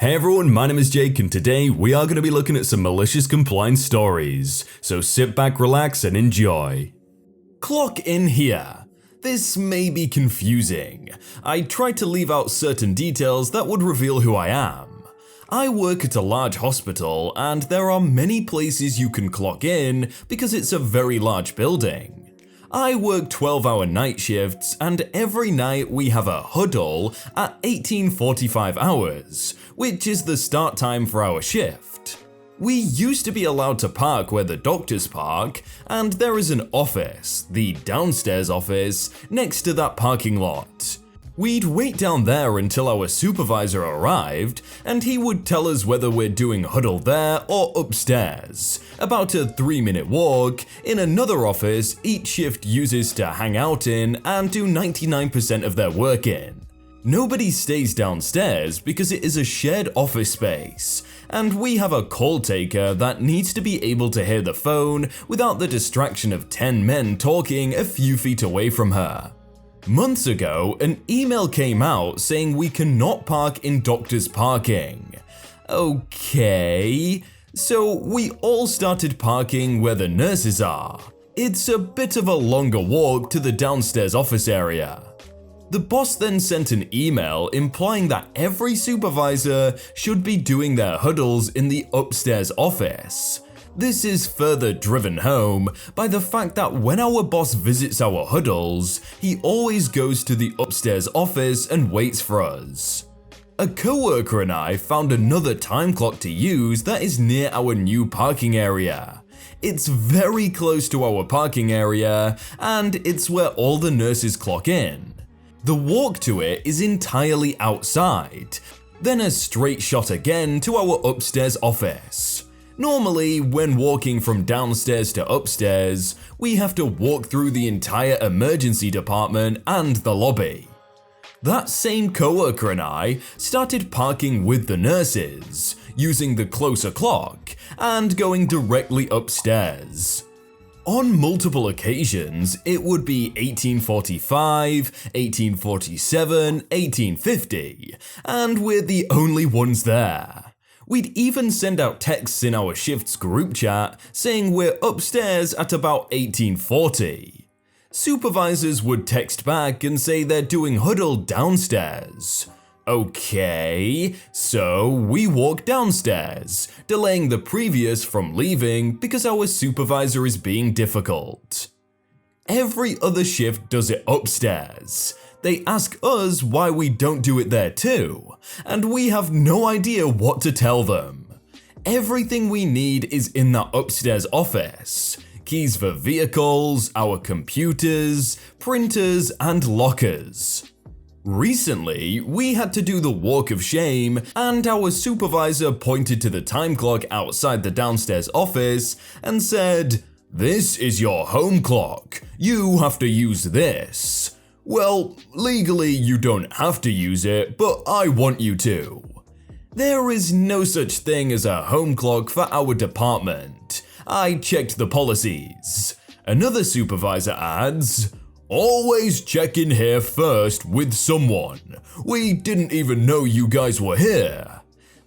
Hey everyone, my name is Jake and today we are going to be looking at some malicious compliance stories, so sit back, relax and enjoy. Clock in here. This may be confusing. I tried to leave out certain details that would reveal who I am. I work at a large hospital and there are many places you can clock in because it's a very large building. I work 12-hour night shifts and every night we have a huddle at 18:45 hours, which is the start time for our shift. We used to be allowed to park where the doctors park, and there is an office, the downstairs office, next to that parking lot. We'd wait down there until our supervisor arrived, and he would tell us whether we're doing huddle there or upstairs, about a 3-minute walk, in another office each shift uses to hang out in and do 99% of their work in. Nobody stays downstairs because it is a shared office space, and we have a call taker that needs to be able to hear the phone without the distraction of 10 men talking a few feet away from her. Months ago, an email came out saying we cannot park in doctors' parking. Okay, so we all started parking where the nurses are. It's a bit of a longer walk to the downstairs office area. The boss then sent an email implying that every supervisor should be doing their huddles in the upstairs office. This is further driven home by the fact that when our boss visits our huddles, he always goes to the upstairs office and waits for us. A coworker and I found another time clock to use that is near our new parking area. It's very close to our parking area, and it's where all the nurses clock in. The walk to it is entirely outside, then a straight shot again to our upstairs office. Normally, when walking from downstairs to upstairs, we have to walk through the entire emergency department and the lobby. That same coworker and I started parking with the nurses, using the closer clock, and going directly upstairs. On multiple occasions, it would be 18:45, 18:47, 18:50, and we're the only ones there. We'd even send out texts in our shift's group chat saying we're upstairs at about 18:40. Supervisors would text back and say they're doing huddle downstairs. Okay, so we walk downstairs, delaying the previous from leaving because our supervisor is being difficult. Every other shift does it upstairs. They ask us why we don't do it there too, and we have no idea what to tell them. Everything we need is in that upstairs office. Keys for vehicles, our computers, printers, and lockers. Recently, we had to do the walk of shame, and our supervisor pointed to the time clock outside the downstairs office and said, "This is your home clock. You have to use this." Well, legally you don't have to use it, but I want you to. There is no such thing as a home clock for our department. I checked the policies. Another supervisor adds, "Always check in here first with someone. We didn't even know you guys were here."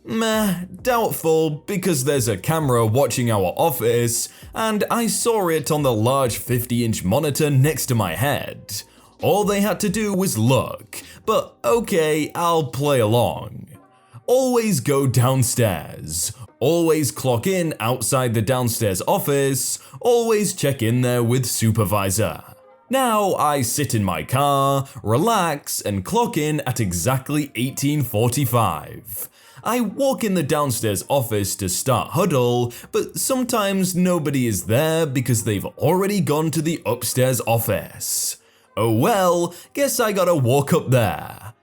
Meh, doubtful because there's a camera watching our office and I saw it on the large 50-inch monitor next to my head. All they had to do was look, but okay, I'll play along. Always go downstairs. Always clock in outside the downstairs office. Always check in there with supervisor. Now I sit in my car, relax, and clock in at exactly 18:45. I walk in the downstairs office to start huddle, but sometimes nobody is there because they've already gone to the upstairs office. Oh well, guess I gotta walk up there.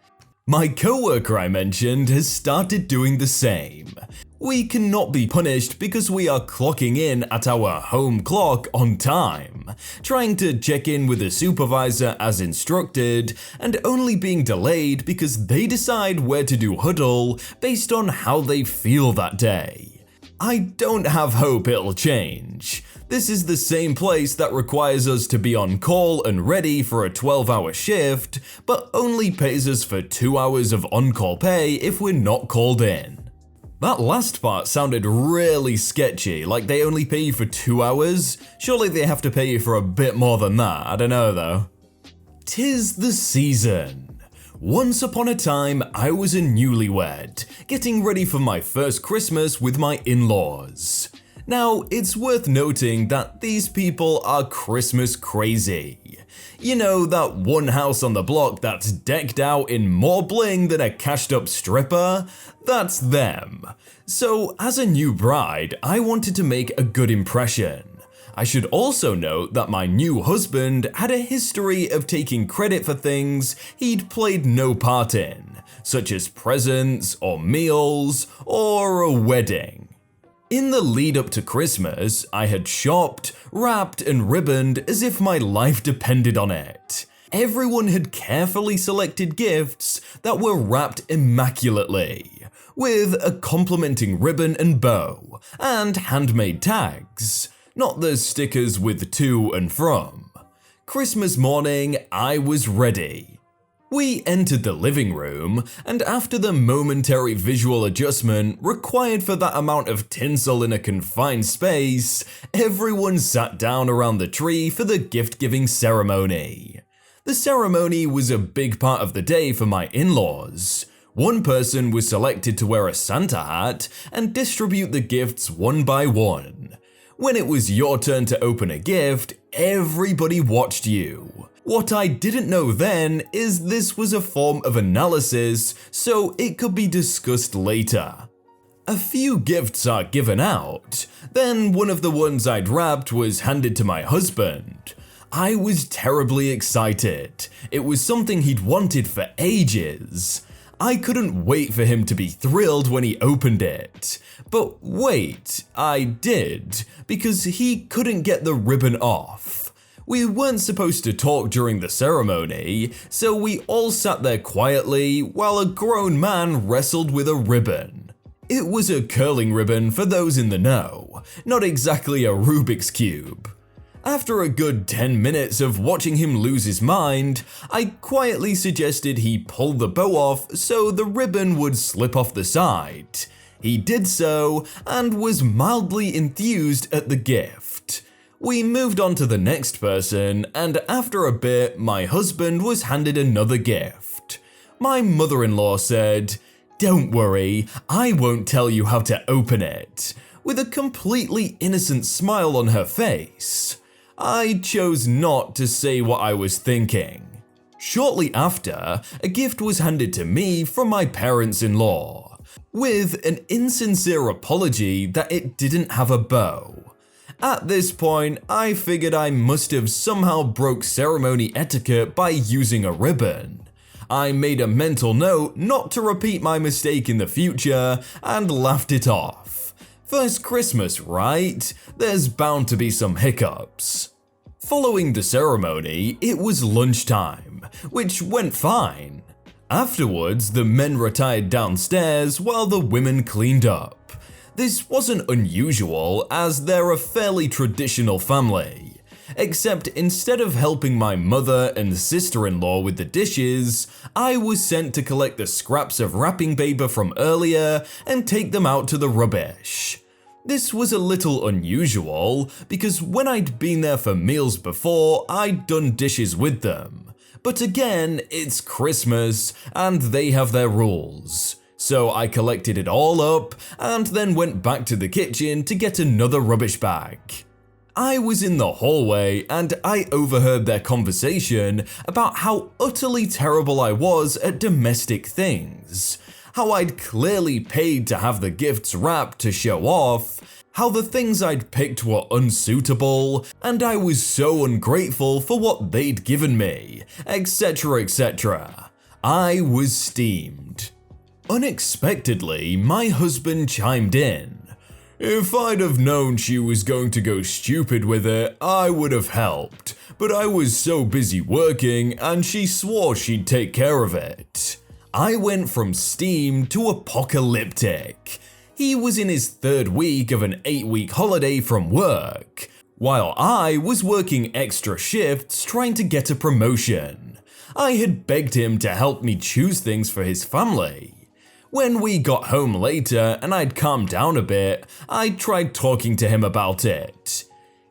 My coworker I mentioned has started doing the same. We cannot be punished because we are clocking in at our home clock on time, trying to check in with the supervisor as instructed, and only being delayed because they decide where to do huddle based on how they feel that day. I don't have hope it'll change. This is the same place that requires us to be on call and ready for a 12-hour shift, but only pays us for 2 hours of on-call pay if we're not called in. That last part sounded really sketchy, like they only pay you for 2 hours. Surely they have to pay you for a bit more than that, I don't know though. 'Tis the season. Once upon a time, I was a newlywed, getting ready for my first Christmas with my in-laws. Now, it's worth noting that these people are Christmas crazy. You know, that one house on the block that's decked out in more bling than a cashed up stripper? That's them. So, as a new bride, I wanted to make a good impression. I should also note that my new husband had a history of taking credit for things he'd played no part in, such as presents or meals or a wedding. In the lead up to Christmas, I had shopped, wrapped, and ribboned as if my life depended on it. Everyone had carefully selected gifts that were wrapped immaculately, with a complimenting ribbon and bow, and handmade tags, not the stickers with to and from. Christmas morning, I was ready. We entered the living room, and after the momentary visual adjustment required for that amount of tinsel in a confined space, everyone sat down around the tree for the gift-giving ceremony. The ceremony was a big part of the day for my in-laws. One person was selected to wear a Santa hat and distribute the gifts one by one. When it was your turn to open a gift, everybody watched you. What I didn't know then is this was a form of analysis, so it could be discussed later. A few gifts are given out, then one of the ones I'd wrapped was handed to my husband. I was terribly excited. It was something he'd wanted for ages. I couldn't wait for him to be thrilled when he opened it. But wait, I did, because he couldn't get the ribbon off. We weren't supposed to talk during the ceremony, so we all sat there quietly while a grown man wrestled with a ribbon. It was a curling ribbon for those in the know, not exactly a Rubik's Cube. After a good 10 minutes of watching him lose his mind, I quietly suggested he pull the bow off so the ribbon would slip off the side. He did so and was mildly enthused at the gift. We moved on to the next person, and after a bit, my husband was handed another gift. My mother-in-law said, "Don't worry, I won't tell you how to open it," with a completely innocent smile on her face. I chose not to say what I was thinking. Shortly after, a gift was handed to me from my parents-in-law, with an insincere apology that it didn't have a bow. At this point, I figured I must have somehow broke ceremony etiquette by using a ribbon. I made a mental note not to repeat my mistake in the future and laughed it off. First Christmas, right? There's bound to be some hiccups. Following the ceremony, it was lunchtime, which went fine. Afterwards, the men retired downstairs while the women cleaned up. This wasn't unusual, as they're a fairly traditional family. Except instead of helping my mother and sister-in-law with the dishes, I was sent to collect the scraps of wrapping paper from earlier and take them out to the rubbish. This was a little unusual, because when I'd been there for meals before, I'd done dishes with them. But again, it's Christmas, and they have their rules. So I collected it all up, and then went back to the kitchen to get another rubbish bag. I was in the hallway, and I overheard their conversation about how utterly terrible I was at domestic things. How I'd clearly paid to have the gifts wrapped to show off, how the things I'd picked were unsuitable, and I was so ungrateful for what they'd given me, etc, etc. I was steamed. Unexpectedly, my husband chimed in. "If I'd have known she was going to go stupid with it, I would have helped, but I was so busy working and she swore she'd take care of it." I went from steamed to apocalyptic. He was in his third week of an 8-week holiday from work, while I was working extra shifts trying to get a promotion. I had begged him to help me choose things for his family. When we got home later and I'd calmed down a bit, I tried talking to him about it.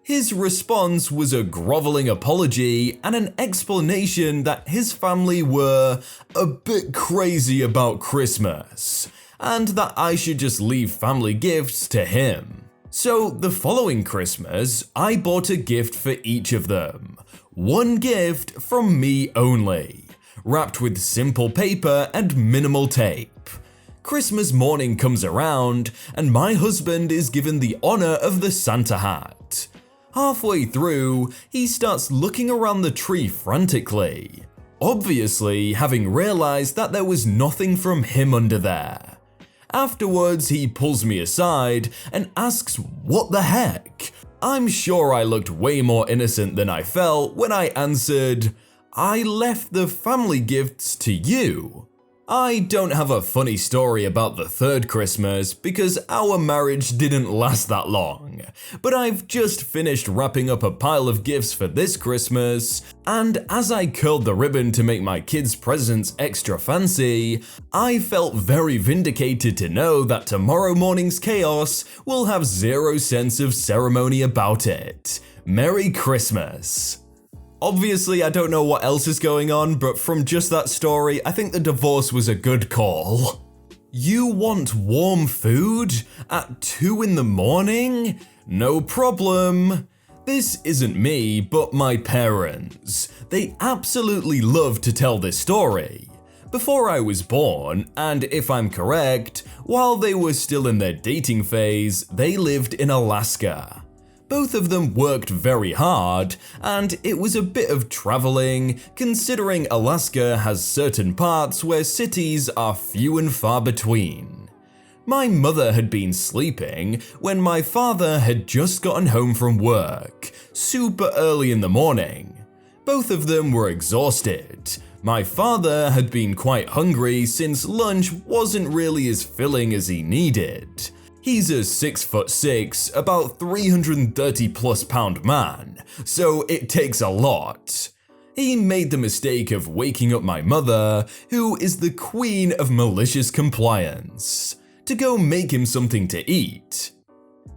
His response was a groveling apology and an explanation that his family were a bit crazy about Christmas, and that I should just leave family gifts to him. So the following Christmas, I bought a gift for each of them. One gift from me only, wrapped with simple paper and minimal tape. Christmas morning comes around, and my husband is given the honor of the Santa hat. Halfway through, he starts looking around the tree frantically, obviously having realized that there was nothing from him under there. Afterwards, he pulls me aside and asks what the heck. I'm sure I looked way more innocent than I felt when I answered, "I left the family gifts to you." I don't have a funny story about the third Christmas because our marriage didn't last that long, but I've just finished wrapping up a pile of gifts for this Christmas, and as I curled the ribbon to make my kids' presents extra fancy, I felt very vindicated to know that tomorrow morning's chaos will have zero sense of ceremony about it. Merry Christmas! Obviously, I don't know what else is going on, but from just that story, I think the divorce was a good call. You want warm food at 2 in the morning? No problem. This isn't me, but my parents. They absolutely love to tell this story. Before I was born, and if I'm correct, while they were still in their dating phase, they lived in Alaska. Both of them worked very hard, and it was a bit of traveling, considering Alaska has certain parts where cities are few and far between. My mother had been sleeping when my father had just gotten home from work, super early in the morning. Both of them were exhausted. My father had been quite hungry since lunch wasn't really as filling as he needed. He's a 6'6", about 330 plus pound man, so it takes a lot. He made the mistake of waking up my mother, who is the queen of malicious compliance, to go make him something to eat.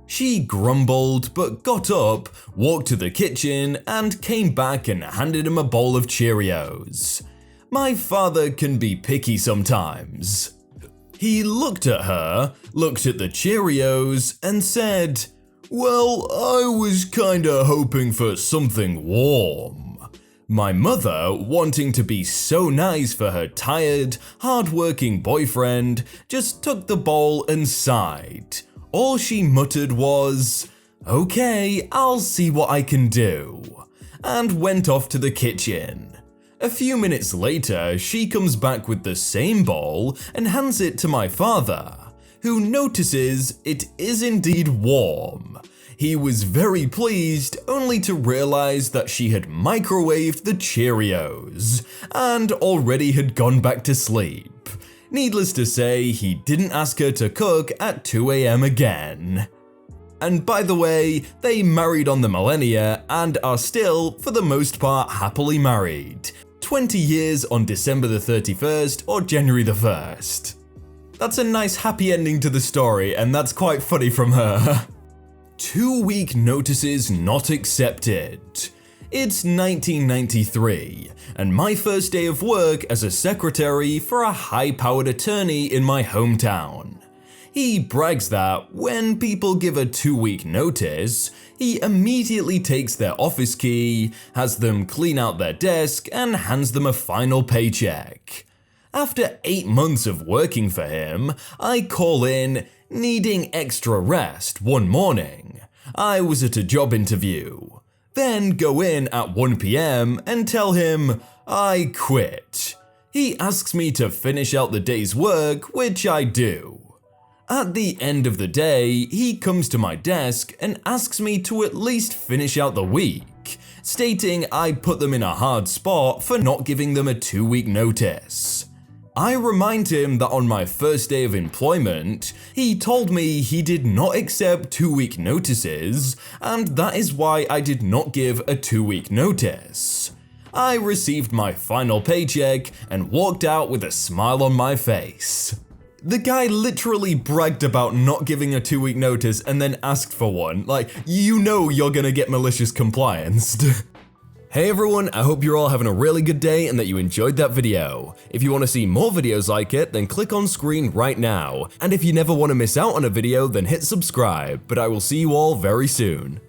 She grumbled but got up, walked to the kitchen, and came back and handed him a bowl of Cheerios. My father can be picky sometimes. He looked at her, looked at the Cheerios, and said, "Well, I was kinda hoping for something warm." My mother, wanting to be so nice for her tired, hard-working boyfriend, just took the bowl and sighed. All she muttered was, "Okay, I'll see what I can do," and went off to the kitchen. A few minutes later, she comes back with the same bowl and hands it to my father, who notices it is indeed warm. He was very pleased, only to realize that she had microwaved the Cheerios and already had gone back to sleep. Needless to say, he didn't ask her to cook at 2 AM again. And by the way, they married on the millennia and are still, for the most part, happily married. 20 years on December the 31st or January the 1st. That's a nice happy ending to the story, and that's quite funny from her. 2-week notices not accepted. It's 1993, and my first day of work as a secretary for a high-powered attorney in my hometown. He brags that when people give a 2-week notice, he immediately takes their office key, has them clean out their desk, and hands them a final paycheck. After 8 months of working for him, I call in, needing extra rest one morning. I was at a job interview. Then go in at 1 PM and tell him I quit. He asks me to finish out the day's work, which I do. At the end of the day, he comes to my desk and asks me to at least finish out the week, stating I put them in a hard spot for not giving them a 2-week notice. I remind him that on my first day of employment, he told me he did not accept 2-week notices, and that is why I did not give a 2-week notice. I received my final paycheck and walked out with a smile on my face. The guy literally bragged about not giving a 2-week notice and then asked for one. Like, you know you're gonna get malicious compliance. Hey everyone, I hope you're all having a really good day and that you enjoyed that video. If you want to see more videos like it, then click on screen right now. And if you never want to miss out on a video, then hit subscribe. But I will see you all very soon.